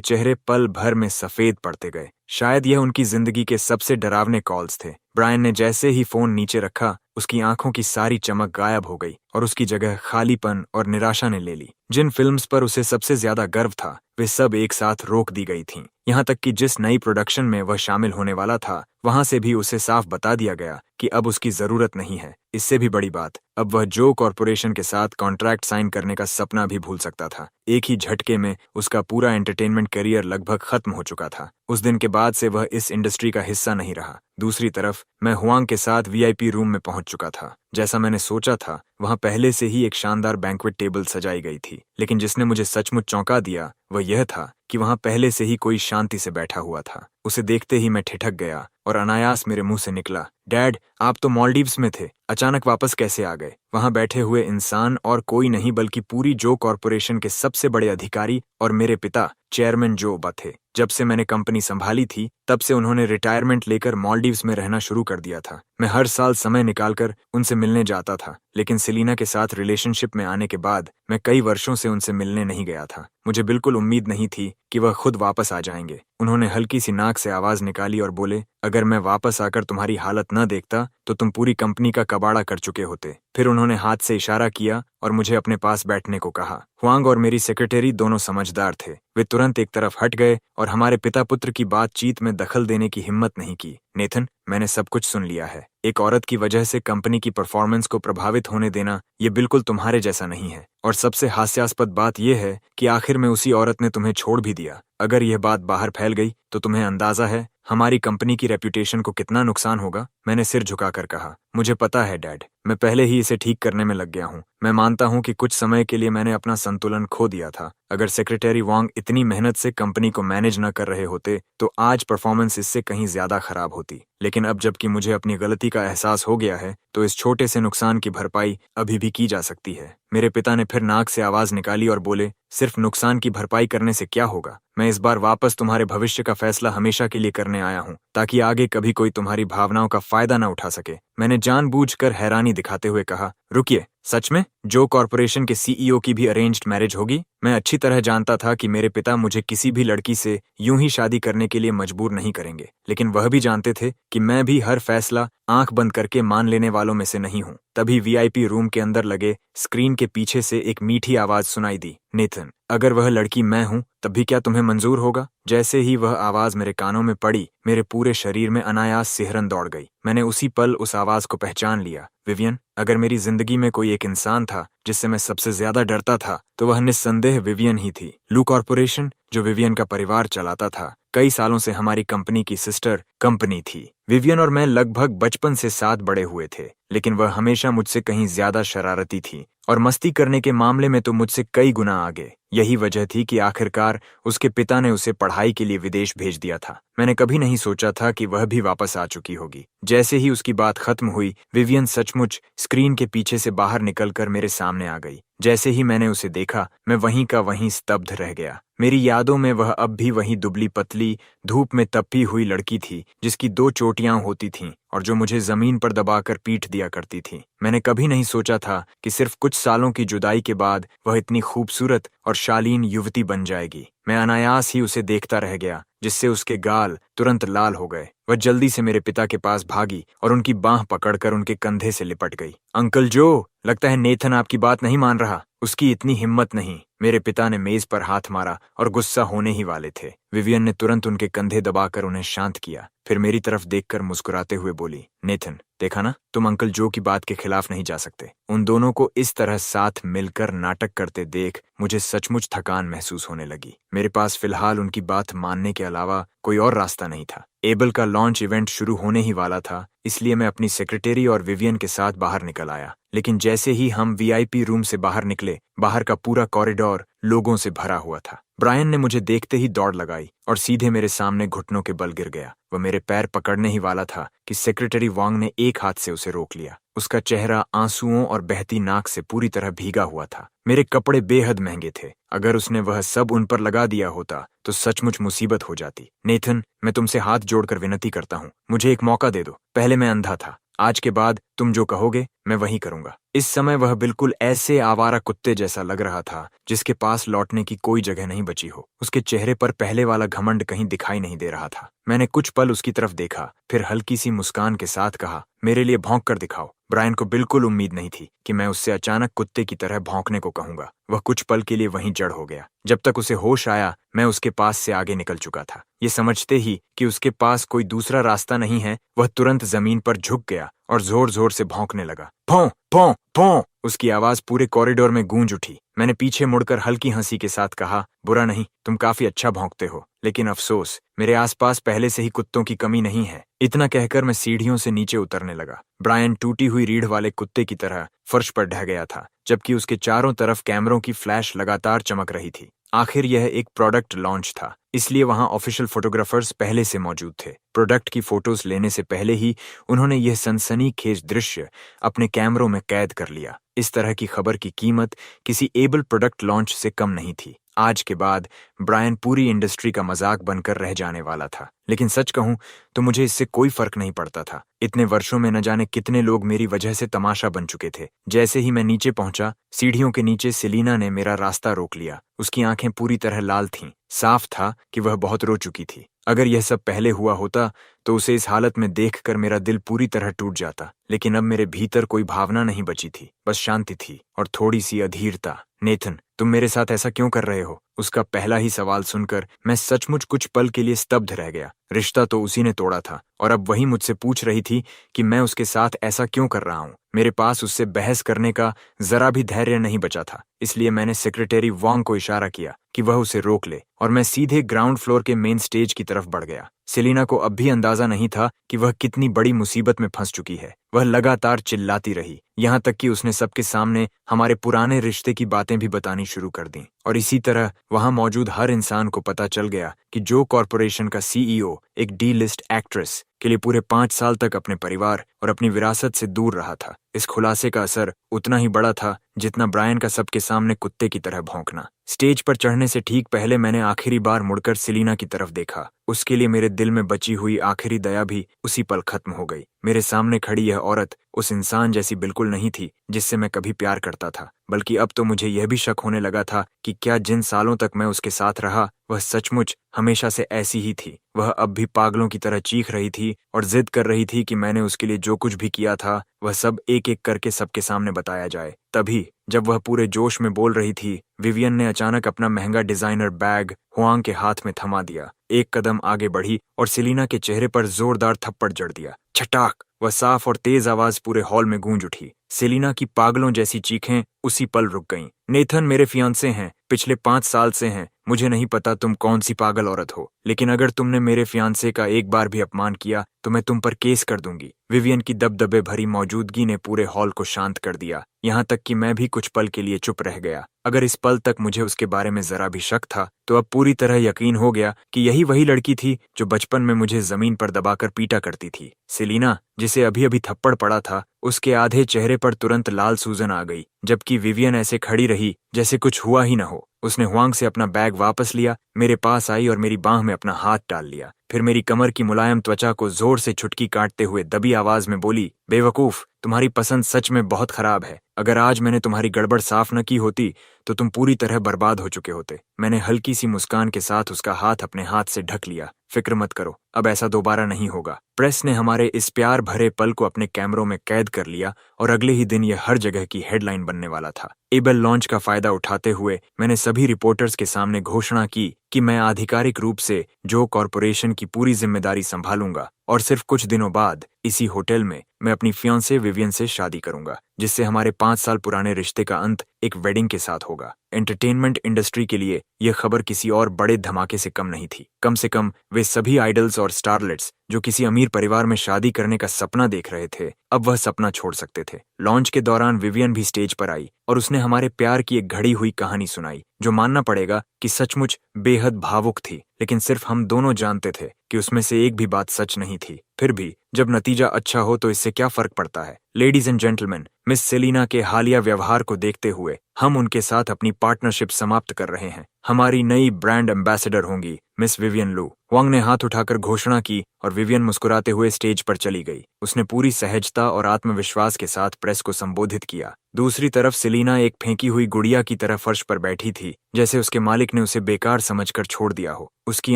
चेहरे पल भर में सफेद पड़ते गए। शायद यह उनकी जिंदगी के सबसे डरावने कॉल्स थे। ब्रायन ने जैसे ही फोन नीचे रखा, उसकी आंखों की सारी चमक गायब हो गई और उसकी जगह खालीपन और निराशा ने ले ली। जिन फिल्म्स पर उसे सबसे ज्यादा गर्व था, वे सब एक साथ रोक दी गई थीं। यहाँ तक कि जिस नई प्रोडक्शन में वह शामिल होने वाला था, वहां से भी उसे साफ बता दिया गया कि अब उसकी जरूरत नहीं है। इससे भी बड़ी बात, अब वह जो कॉरपोरेशन के साथ कॉन्ट्रैक्ट साइन करने का सपना भी भूल सकता था। एक ही झटके में उसका पूरा एंटरटेनमेंट करियर लगभग खत्म हो चुका था। उस दिन के बाद से वह इस इंडस्ट्री का हिस्सा नहीं रहा। दूसरी तरफ मैं हुआंग के साथ वीआईपी रूम में पहुंच चुका था। जैसा मैंने सोचा था, वहां पहले से ही एक शानदार बैंक्वेट टेबल सजाई गई थी, लेकिन जिसने मुझे सचमुच चौंका दिया वह यह था कि वहां पहले से ही कोई शांति से बैठा हुआ था। उसे देखते ही मैं ठिठक गया और अनायास मेरे मुंह से निकला, डैड, आप तो मालदीव्स में थे, अचानक वापस कैसे आ गए? वहां बैठे हुए इंसान और कोई नहीं बल्कि पूरी जो कॉरपोरेशन के सबसे बड़े अधिकारी और मेरे पिता चेयरमैन जो थे। जब से मैंने कंपनी संभाली थी, तब से उन्होंने रिटायरमेंट लेकर मालदीव्स में रहना शुरू कर दिया था। मैं हर साल समय निकालकर उनसे मिलने जाता था, लेकिन सेलिना के साथ रिलेशनशिप में आने के बाद मैं कई वर्षों से उनसे मिलने नहीं गया था। मुझे बिल्कुल उम्मीद नहीं थी कि वह खुद वापस आ जाएंगे। उन्होंने हल्की सी नाक से आवाज निकाली और बोले, अगर मैं वापस आकर तुम्हारी हालत न देखता तो तुम पूरी कंपनी का कबाड़ा कर चुके होते। फिर उन्होंने हाथ से इशारा किया और मुझे अपने पास बैठने को कहा। हुआंग और मेरी सेक्रेटरी दोनों समझदार थे। वे तुरंत एक तरफ हट गए और हमारे पिता पुत्र की बातचीत में दखल देने की हिम्मत नहीं की। नेथन, मैंने सब कुछ सुन लिया है। एक औरत की वजह से कंपनी की परफॉर्मेंस को प्रभावित होने देना ये बिल्कुल तुम्हारे जैसा नहीं है। और सबसे हास्यास्पद बात यह है कि आखिर में उसी औरत ने तुम्हें छोड़ भी दिया। अगर यह बात बाहर फैल गई तो तुम्हें अंदाजा है हमारी कंपनी की रेप्यूटेशन को कितना नुकसान होगा? मैंने सिर झुकाकर कहा, मुझे पता है डैड, मैं पहले ही इसे ठीक करने में लग गया हूँ। मैं मानता हूँ कि कुछ समय के लिए मैंने अपना संतुलन खो दिया था। अगर सेक्रेटरी वांग इतनी मेहनत से कंपनी को मैनेज न कर रहे होते तो आज परफॉर्मेंस इससे कहीं ज्यादा खराब होती। लेकिन अब जबकि मुझे अपनी गलती का एहसास हो गया है, तो इस छोटे से नुकसान की भरपाई अभी भी की जा सकती है। मेरे पिता ने फिर नाक से आवाज निकाली और बोले, सिर्फ नुकसान की भरपाई करने से क्या होगा? मैं इस बार वापस तुम्हारे भविष्य का फैसला हमेशा के लिए करने आया हूँ, ताकि आगे कभी कोई तुम्हारी भावनाओं का फायदा न उठा सके। मैंने जानबूझकर हैरानी दिखाते हुए कहा, रुकिए, सच में जो कॉरपोरेशन के सीईओ की भी अरेंज्ड मैरिज होगी? मैं अच्छी तरह जानता था कि मेरे पिता मुझे किसी भी लड़की से यूं ही शादी करने के लिए मजबूर नहीं करेंगे, लेकिन वह भी जानते थे कि मैं भी हर फैसला आंख बंद करके मान लेने वालों में से नहीं हूं। तभी वीआईपी रूम के अंदर लगे स्क्रीन के पीछे से एक मीठी आवाज सुनाई दी, नेथन, अगर वह लड़की मैं हूं तब भी क्या तुम्हें मंजूर होगा? जैसे ही वह आवाज मेरे कानों में पड़ी, मेरे पूरे शरीर में अनायास सिहरन दौड़ गई। मैंने उसी पल उस आवाज को पहचान लिया। विवियन, अगर मेरी जिंदगी में कोई एक इंसान था जिससे मैं सबसे ज्यादा डरता था, तो वह निस्संदेह विवियन ही थी। लू कॉरपोरेशन, जो विवियन का परिवार चलाता था, कई सालों से हमारी कंपनी की सिस्टर कंपनी थी। विवियन और मैं लगभग बचपन से साथ बड़े हुए थे, लेकिन वह हमेशा मुझसे कहीं ज्यादा शरारती थी और मस्ती करने के मामले में तो मुझसे कई गुना आगे। यही वजह थी कि आखिरकार उसके पिता ने उसे पढ़ाई के लिए विदेश भेज दिया था। मैंने कभी नहीं सोचा था कि वह भी वापस आ चुकी होगी। जैसे ही उसकी बात खत्म हुई, विवियन सचमुच स्क्रीन के पीछे से बाहर निकलकर मेरे सामने आ गई। जैसे ही मैंने उसे देखा, मैं वहीं का वहीं स्तब्ध रह गया। मेरी यादों में वह अब भी वही दुबली पतली, धूप में तपी हुई लड़की थी, जिसकी 2 चोटियां होती थीं और जो मुझे जमीन पर दबाकर पीट दिया करती थी। मैंने कभी नहीं सोचा था कि सिर्फ कुछ सालों की जुदाई के बाद वह इतनी खूबसूरत और शालीन युवती बन जाएगी। मैं अनायास ही उसे देखता रह गया, जिससे उसके गाल तुरंत लाल हो गए। वह जल्दी से मेरे पिता के पास भागी और उनकी बांह पकड़कर उनके कंधे से लिपट गई। अंकल जो, लगता है नेथन आपकी बात नहीं मान रहा। उसकी इतनी हिम्मत नहीं। मेरे पिता ने मेज पर हाथ मारा और गुस्सा होने ही वाले थे। विवियन ने तुरंत उनके कंधे दबाकर उन्हें शांत किया, फिर मेरी तरफ देखकर मुस्कुराते हुए बोली, नेथन, देखा ना, तुम अंकल जो की बात के खिलाफ नहीं जा सकते। उन दोनों को इस तरह साथ मिलकर नाटक करते देख मुझे सचमुच थकान महसूस होने लगी। मेरे पास फिलहाल उनकी बात मानने के अलावा कोई और रास्ता नहीं नहीं था। एबल का लॉन्च इवेंट शुरू होने ही वाला था, इसलिए मैं अपनी सेक्रेटरी और विवियन के साथ बाहर निकल आया। लेकिन जैसे ही हम वीआईपी रूम से बाहर निकले, बाहर का पूरा कॉरिडोर लोगों से भरा हुआ था। ब्रायन ने मुझे देखते ही दौड़ लगाई और सीधे मेरे सामने घुटनों के बल गिर गया। वह मेरे पैर पकड़ने ही वाला था कि सेक्रेटरी वांग ने एक हाथ से उसे रोक लिया। उसका चेहरा आंसुओं और बहती नाक से पूरी तरह भीगा हुआ था। मेरे कपड़े बेहद महंगे थे। अगर उसने वह सब उन पर लगा दिया होता तो सचमुच मुसीबत हो जाती। नेथन, मैं तुमसे हाथ जोड़कर विनती करता हूँ, मुझे एक मौका दे दो। पहले मैं अंधा था, आज के बाद तुम जो कहोगे मैं वही करूंगा। इस समय वह बिल्कुल ऐसे आवारा कुत्ते जैसा लग रहा था जिसके पास लौटने की कोई जगह नहीं बची हो। उसके चेहरे पर पहले वाला घमंड कहीं दिखाई नहीं दे रहा था। मैंने कुछ पल उसकी तरफ देखा, फिर हल्की सी मुस्कान के साथ कहा, मेरे लिए भौंक कर दिखाओ। ब्रायन को बिल्कुल उम्मीद नहीं थी कि मैं उससे अचानक कुत्ते की तरह भौंकने को कहूंगा। वह कुछ पल के लिए वहीं जड़ हो गया। जब तक उसे होश आया, मैं उसके पास से आगे निकल चुका था। ये समझते ही कि उसके पास कोई दूसरा रास्ता नहीं है, वह तुरंत जमीन पर झुक गया और जोर जोर से भौंकने लगा। भौं भौं भौं, उसकी आवाज पूरे कॉरिडोर में गूंज उठी। मैंने पीछे मुड़कर हल्की हंसी के साथ कहा, बुरा नहीं, तुम काफी अच्छा भौंकते हो, लेकिन अफसोस, मेरे आसपास पहले से ही कुत्तों की कमी नहीं है। इतना कहकर मैं सीढ़ियों से नीचे उतरने लगा। ब्रायन टूटी हुई रीढ़ वाले कुत्ते की तरह फर्श पर ढह गया था, जबकि उसके चारों तरफ कैमरों की फ्लैश लगातार चमक रही थी। आखिर यह एक प्रोडक्ट लॉन्च था, इसलिए वहां ऑफिशियल फोटोग्राफर्स पहले से मौजूद थे। प्रोडक्ट की फोटोज लेने से पहले ही उन्होंने यह सनसनीखेज दृश्य अपने कैमरों में कैद कर लिया। इस तरह की खबर की कीमत किसी एबल प्रोडक्ट लॉन्च से कम नहीं थी। आज के बाद ब्रायन पूरी इंडस्ट्री का मजाक बनकर रह जाने वाला था। लेकिन सच कहूं तो मुझे इससे कोई फर्क नहीं पड़ता था। इतने वर्षों में न जाने कितने लोग मेरी वजह से तमाशा बन चुके थे। जैसे ही मैं नीचे पहुंचा, सीढ़ियों के नीचे सेलिना ने मेरा रास्ता रोक लिया। उसकी आंखें पूरी तरह लाल थीं। साफ था कि वह बहुत रो चुकी थी। अगर यह सब पहले हुआ होता तो उसे इस हालत में देखकर मेरा दिल पूरी तरह टूट जाता। लेकिन अब मेरे भीतर कोई भावना नहीं बची थी, बस शांति थी और थोड़ी सी अधीरता। नेथन, तुम मेरे साथ ऐसा क्यों कर रहे हो? उसका पहला ही सवाल सुनकर मैं सचमुच कुछ पल के लिए स्तब्ध रह गया। रिश्ता तो उसी ने तोड़ा था और अब वही मुझसे पूछ रही थी कि मैं उसके साथ ऐसा क्यों कर रहा हूं। मेरे पास उससे बहस करने का जरा भी धैर्य नहीं बचा था, इसलिए मैंने सेक्रेटरी वांग को इशारा किया कि वह उसे रोक ले और मैं सीधे ग्राउंड फ्लोर के मेन स्टेज की तरफ बढ़ गया। सेलिना को अब भी अंदाजा नहीं था कि वह कितनी बड़ी मुसीबत में फंस चुकी है। वह लगातार चिल्लाती रही, यहाँ तक कि उसने सबके सामने हमारे पुराने रिश्ते की बातें भी बतानी शुरू कर दी। और इसी तरह वहां मौजूद हर इंसान को पता चल गया कि जो कॉरपोरेशन का सीईओ एक डी लिस्ट एक्ट्रेस के लिए पूरे 5 साल तक अपने परिवार और अपनी विरासत से दूर रहा था। इस खुलासे का असर उतना ही बड़ा था जितना ब्रायन का सबके सामने कुत्ते की तरह भौंकना। स्टेज पर चढ़ने से ठीक पहले मैंने आखिरी बार मुड़कर सेलिना की तरफ देखा। उसके लिए मेरे दिल में बची हुई आखिरी दया भी उसी पल खत्म हो गई। मेरे सामने खड़ी यह औरत उस इंसान जैसी बिल्कुल नहीं थी जिससे मैं कभी प्यार करता था, बल्कि अब तो मुझे यह भी शक होने लगा था कि क्या जिन सालों तक मैं उसके साथ रहा वह सचमुच हमेशा से ऐसी ही थी। वह अब भी पागलों की तरह चीख रही थी और जिद कर रही थी कि मैंने उसके लिए जो कुछ भी किया था वह सब एक एक करके सबके सामने बताया जाए। तभी जब वह पूरे जोश में बोल रही थी, विवियन ने अचानक अपना महंगा डिजाइनर बैग हुआंग के हाथ में थमा दिया, एक कदम आगे बढ़ी और सेलिना के चेहरे पर जोरदार थप्पड़ जड़ दिया। छटाक! वह साफ और तेज आवाज पूरे हॉल में गूंज उठी। सेलिना की पागलों जैसी चीखें उसी पल रुक गईं। नेथन मेरे फियांसे हैं, पिछले 5 साल से हैं। मुझे नहीं पता तुम कौन सी पागल औरत हो, लेकिन अगर तुमने मेरे फियांसे का एक बार भी अपमान किया तो मैं तुम पर केस कर दूंगी। विवियन की दबदबे भरी मौजूदगी ने पूरे हॉल को शांत कर दिया, यहाँ तक कि मैं भी कुछ पल के लिए चुप रह गया। अगर इस पल तक मुझे उसके बारे में जरा भी शक था तो अब पूरी तरह यकीन हो गया कि यही वही लड़की थी जो बचपन में मुझे जमीन पर दबाकर पीटा करती थी। सेलिना, जिसे अभी अभी थप्पड़ पड़ा था, उसके आधे चेहरे पर तुरंत लाल सूजन आ गई, जबकि विवियन ऐसे खड़ी रही जैसे कुछ हुआ ही न हो। उसने हुआंग से अपना बैग वापस लिया, मेरे पास आई और मेरी बांह में अपना हाथ डाल लिया। फिर मेरी कमर की मुलायम त्वचा को जोर से चुटकी काटते हुए दबी आवाज में बोली, बेवकूफ, तुम्हारी पसंद सच में बहुत खराब है। अगर आज मैंने तुम्हारी गड़बड़ साफ न की होती तो तुम पूरी तरह बर्बाद हो चुके होते। मैंने हल्की सी मुस्कान के साथ उसका हाथ अपने हाथ से ढक लिया। फिक्र मत करो, अब ऐसा दोबारा नहीं होगा। प्रेस ने हमारे इस प्यार भरे पल को अपने कैमरों में कैद कर लिया और अगले ही दिन यह हर जगह की हेडलाइन बनने वाला था। एबल लॉन्च का फायदा उठाते हुए मैंने सभी रिपोर्टर्स के सामने घोषणा की कि मैं आधिकारिक रूप से जो कॉरपोरेशन की पूरी जिम्मेदारी संभालूंगा और सिर्फ कुछ दिनों बाद इसी होटल में मैं अपनी फियांसे विवियन से शादी करूंगा, जिससे हमारे 5 साल पुराने रिश्ते का अंत एक वेडिंग के साथ होगा। एंटरटेनमेंट इंडस्ट्री के लिए यह खबर किसी और बड़े धमाके से कम नहीं थी। कम से कम वे सभी आइडल्स और स्टारलेट्स जो किसी अमीर परिवार में शादी करने का सपना देख रहे थे, अब वह सपना छोड़ सकते थे। लॉन्च के दौरान विवियन भी स्टेज पर आई और उसने हमारे प्यार की एक घड़ी हुई कहानी सुनाई, जो मानना पड़ेगा कि सचमुच बेहद भावुक थी। लेकिन सिर्फ हम दोनों जानते थे कि उसमें से एक भी बात सच नहीं थी। फिर भी जब नतीजा अच्छा हो तो इससे क्या फर्क पड़ता है। Ladies and gentleman, miss Selina के हालिया व्यवहार को देखते हुए हम उनके साथ अपनी पार्टनरशिप समाप्त कर रहे हैं। हमारी नई ब्रांड एम्बेसडर होंगी मिस विवियन लू। वांग ने हाथ उठाकर घोषणा की और विवियन मुस्कुराते हुए स्टेज पर चली गई। उसने पूरी सहजता और आत्मविश्वास के साथ प्रेस को संबोधित किया। दूसरी तरफ सेलिना एक फेंकी हुई गुड़िया की तरह फर्श पर बैठी थी, जैसे उसके मालिक ने उसे बेकार समझकर छोड़ दिया हो। उसकी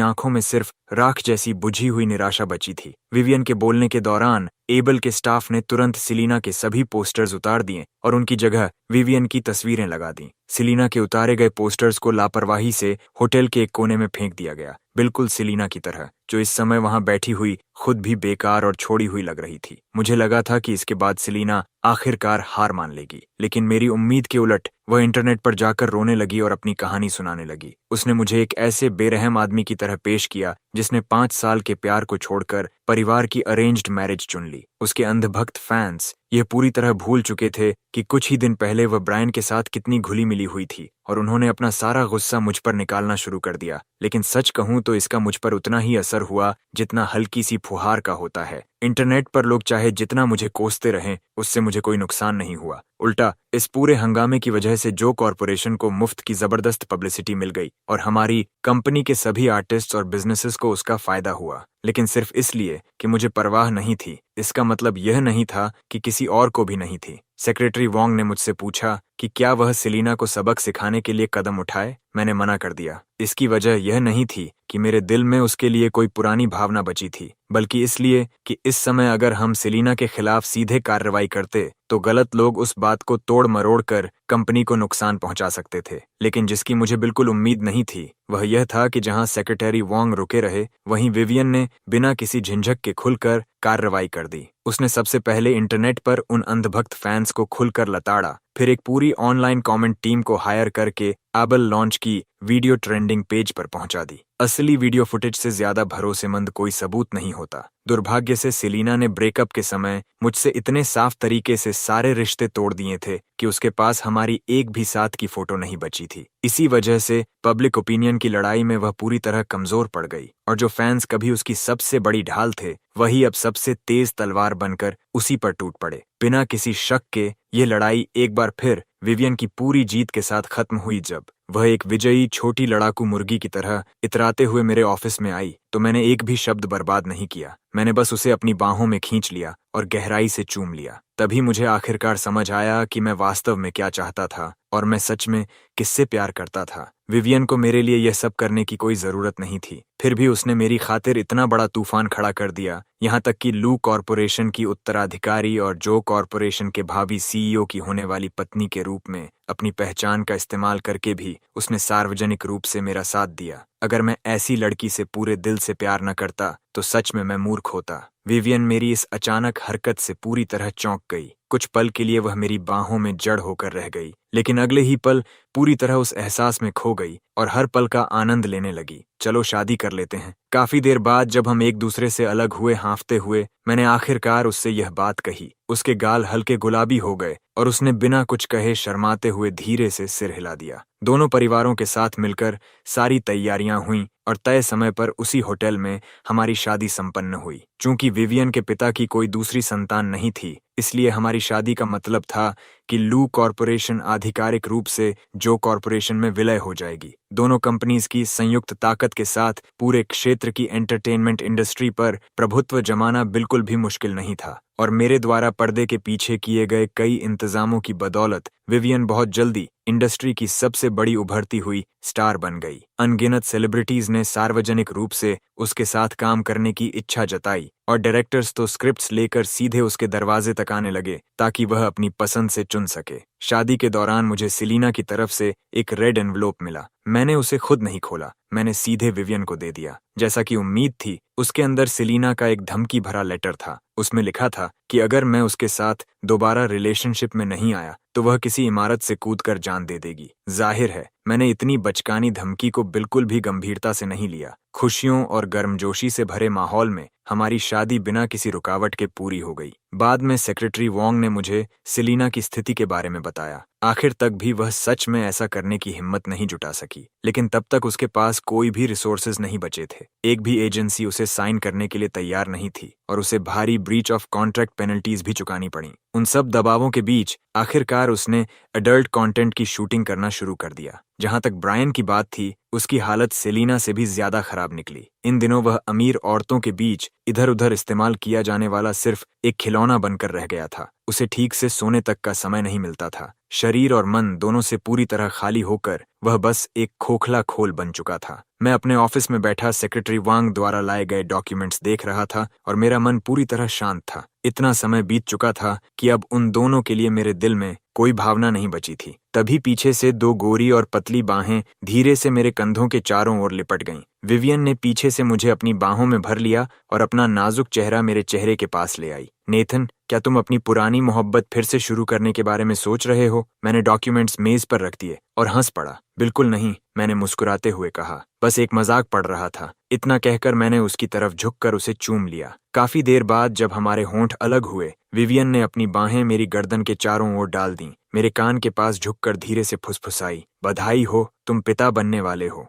आंखों में सिर्फ राख जैसी बुझी हुई निराशा बची थी। विवियन के बोलने के दौरान एबल के स्टाफ ने तुरंत सेलिना के सभी पोस्टर्स उतार दिए और उनकी जगह विवियन की तस्वीरें लगा दी। सेलिना के उतारे गए पोस्टर्स को लापरवाही से होटल के एक कोने में फेंक दिया गया, बिल्कुल सेलिना की तरह, जो इस समय वहां बैठी हुई खुद भी बेकार और छोड़ी हुई लग रही थी। मुझे लगा था कि इसके बाद सेलिना आखिरकार हार मान लेगी, लेकिन मेरी उम्मीद के उलट वह इंटरनेट पर जाकर रोने लगी और अपनी कहानी सुनाने लगी। उसने मुझे एक ऐसे बेरहम आदमी की तरह पेश किया जिसने 5 साल के प्यार को छोड़कर परिवार की अरेंज्ड मैरिज चुन ली। उसके अंधभक्त फैंस यह पूरी तरह भूल चुके थे कि कुछ ही दिन पहले वह ब्रायन के साथ कितनी घुली मिली हुई थी और उन्होंने अपना सारा गुस्सा मुझ पर निकालना शुरू कर दिया। लेकिन सच कहूं तो इसका मुझ पर उतना ही असर हुआ जितना हल्की सी फुहार का होता है। इंटरनेट पर लोग चाहे जितना मुझे कोसते रहें, उससे मुझे कोई नुकसान नहीं हुआ। उल्टा इस पूरे हंगामे की वजह से जो कॉरपोरेशन को मुफ्त की जबरदस्त पब्लिसिटी मिल गई और हमारी कंपनी के सभी आर्टिस्ट्स और बिजनेसेस को उसका फायदा हुआ। लेकिन सिर्फ इसलिए कि मुझे परवाह नहीं थी, इसका मतलब यह नहीं था कि किसी और को भी नहीं थी। सेक्रेटरी वोंग ने मुझसे पूछा कि क्या वह सेलिना को सबक सिखाने के लिए कदम उठाए। मैंने मना कर दिया। इसकी वजह यह नहीं थी कि मेरे दिल में उसके लिए कोई पुरानी भावना बची थी, बल्कि इसलिए कि इस समय अगर हम सेलिना के खिलाफ सीधे कार्रवाई करते तो गलत लोग उस बात को तोड़ मरोड़ कर कंपनी को नुकसान पहुंचा सकते थे। लेकिन जिसकी मुझे बिल्कुल उम्मीद नहीं थी वह यह था कि जहां सेक्रेटरी वोंग रुके रहे, वहीं विवियन ने बिना किसी झिझक के खुलकर कार्रवाई कर दी। उसने सबसे पहले इंटरनेट पर उन अंधभक्त फैंस को खुलकर लताड़ा, फिर एक पूरी ऑनलाइन कमेंट टीम को हायर करके एबल लॉन्च की वीडियो ट्रेंडिंग पेज पर पहुंचा दी। असली वीडियो फुटेज से ज्यादा भरोसेमंद कोई सबूत नहीं होता। दुर्भाग्य से सेलिना ने ब्रेकअप के समय मुझसे इतने साफ तरीके से सारे रिश्ते तोड़ दिए थे कि उसके पास हमारी एक भी साथ की फोटो नहीं बची थी। इसी वजह से पब्लिक ओपिनियन की लड़ाई में वह पूरी तरह कमजोर पड़ गई और जो फैंस कभी उसकी सबसे बड़ी ढाल थे, वही अब सबसे तेज तलवार बनकर उसी पर टूट पड़े। बिना किसी शक के ये लड़ाई एक बार फिर विवियन की पूरी जीत के साथ खत्म हुई। जब वह एक विजयी छोटी लड़ाकू मुर्गी की तरह इतराते हुए मेरे ऑफिस में आई तो मैंने एक भी शब्द बर्बाद नहीं किया। मैंने बस उसे अपनी बाहों में खींच लिया और गहराई से चूम लिया। तभी मुझे आखिरकार समझ आया कि मैं वास्तव में क्या चाहता था और मैं सच में किससे प्यार करता था। विवियन को मेरे लिए यह सब करने की कोई जरूरत नहीं थी, फिर भी उसने मेरी खातिर इतना बड़ा तूफान खड़ा कर दिया, यहाँ तक कि लू कॉरपोरेशन की उत्तराधिकारी और जो कॉरपोरेशन के भावी सीईओ की होने वाली पत्नी के रूप में अपनी पहचान का इस्तेमाल करके भी उसने सार्वजनिक रूप से मेरा साथ दिया। अगर मैं ऐसी लड़की से पूरे दिल से प्यार न करता तो सच में मैं मूर्ख होता। विवियन मेरी इस अचानक हरकत से पूरी तरह चौंक गई। कुछ पल के लिए वह मेरी बाहों में जड़ होकर रह गई, लेकिन अगले ही पल पूरी तरह उस एहसास में खो गई और हर पल का आनंद लेने लगी। चलो शादी कर लेते हैं। काफी देर बाद जब हम एक दूसरे से अलग हुए हाँफते हुए, मैंने आखिरकार उससे यह बात कही। उसके गाल हल्के गुलाबी हो गए और उसने बिना कुछ कहे शर्माते हुए धीरे से सिर हिला दिया। दोनों परिवारों के साथ मिलकर सारी तैयारियां हुईं और तय समय पर उसी होटल में हमारी शादी संपन्न हुई। चूंकि विवियन के पिता की कोई दूसरी संतान नहीं थी, इसलिए हमारी शादी का मतलब था कि लू कॉरपोरेशन आधिकारिक रूप से जो कॉरपोरेशन में विलय हो जाएगी। दोनों कंपनीज की संयुक्त ताकत के साथ पूरे क्षेत्र की एंटरटेनमेंट इंडस्ट्री पर प्रभुत्व जमाना बिल्कुल भी मुश्किल नहीं था और मेरे द्वारा पर्दे के पीछे किए गए कई इंतजामों की बदौलत विवियन बहुत जल्दी इंडस्ट्री की सबसे बड़ी उभरती हुई स्टार बन गई। अनगिनत सेलिब्रिटीज ने सार्वजनिक रूप से उसके साथ काम करने की इच्छा जताई और डायरेक्टर्स तो स्क्रिप्ट्स लेकर सीधे उसके दरवाजे तक आने लगे ताकि वह अपनी पसंद से चुन सके। शादी के दौरान मुझे सेलिना की तरफ से एक रेड एनवलप मिला। मैंने उसे खुद नहीं खोला, मैंने सीधे विवियन को दे दिया। जैसा कि उम्मीद थी, उसके अंदर सेलिना का एक धमकी भरा लेटर था। उसमें लिखा था कि अगर मैं उसके साथ दोबारा रिलेशनशिप में नहीं आया तो वह किसी इमारत से कूदकर जान दे देगी। जाहिर है, मैंने इतनी बचकानी धमकी को बिल्कुल भी गंभीरता से नहीं लिया। खुशियों और गर्मजोशी से भरे माहौल में हमारी शादी बिना किसी रुकावट के पूरी हो गई। बाद में सेक्रेटरी वोंग ने मुझे सेलिना की स्थिति के बारे में बताया। आखिर तक भी वह सच में ऐसा करने की हिम्मत नहीं जुटा सकी, लेकिन तब तक उसके पास कोई भी रिसोर्सेज नहीं बचे थे। एक भी एजेंसी उसे साइन करने के लिए तैयार नहीं थी और उसे भारी ब्रीच ऑफ कॉन्ट्रैक्ट पेनल्टीज भी चुकानी पड़ी। उन सब दबावों के बीच आखिरकार उसने एडल्ट कंटेंट की शूटिंग करना शुरू कर दिया। जहां तक ब्रायन की बात थी, उसकी हालत सेलिना से भी ज्यादा खराब निकली। इन दिनों वह अमीर औरतों के बीच इधर उधर इस्तेमाल किया जाने वाला सिर्फ एक खिलौना बनकर रह गया था। उसे ठीक से सोने तक का समय नहीं मिलता था। शरीर और मन दोनों से पूरी तरह खाली होकर वह बस एक खोखला खोल बन चुका था। मैं अपने ऑफिस में बैठा सेक्रेटरी वांग द्वारा लाए गए डॉक्यूमेंट्स देख रहा था और मेरा मन पूरी तरह शांत था। इतना समय बीत चुका था कि अब उन दोनों के लिए मेरे दिल में कोई भावना नहीं बची थी। तभी पीछे से दो गोरी और पतली बाहें धीरे से मेरे कंधों के चारों ओर लिपट गईं। विवियन ने पीछे से मुझे अपनी बाहों में भर लिया और अपना नाजुक चेहरा मेरे चेहरे के पास ले आई। नेथन, क्या तुम अपनी पुरानी मोहब्बत फिर से शुरू करने के बारे में सोच रहे हो? मैंने डॉक्यूमेंट्स मेज पर रख दिए और हंस पड़ा। बिल्कुल नहीं, मैंने मुस्कुराते हुए कहा, बस एक मजाक पड़ रहा था। इतना कहकर मैंने उसकी तरफ झुककर उसे चूम लिया। काफी देर बाद जब हमारे होंठ अलग हुए, विवियन ने अपनी बाहें मेरी गर्दन के चारों ओर डाल दी। मेरे कान के पास झुककर धीरे से फुसफुसाई, बधाई हो, तुम पिता बनने वाले हो।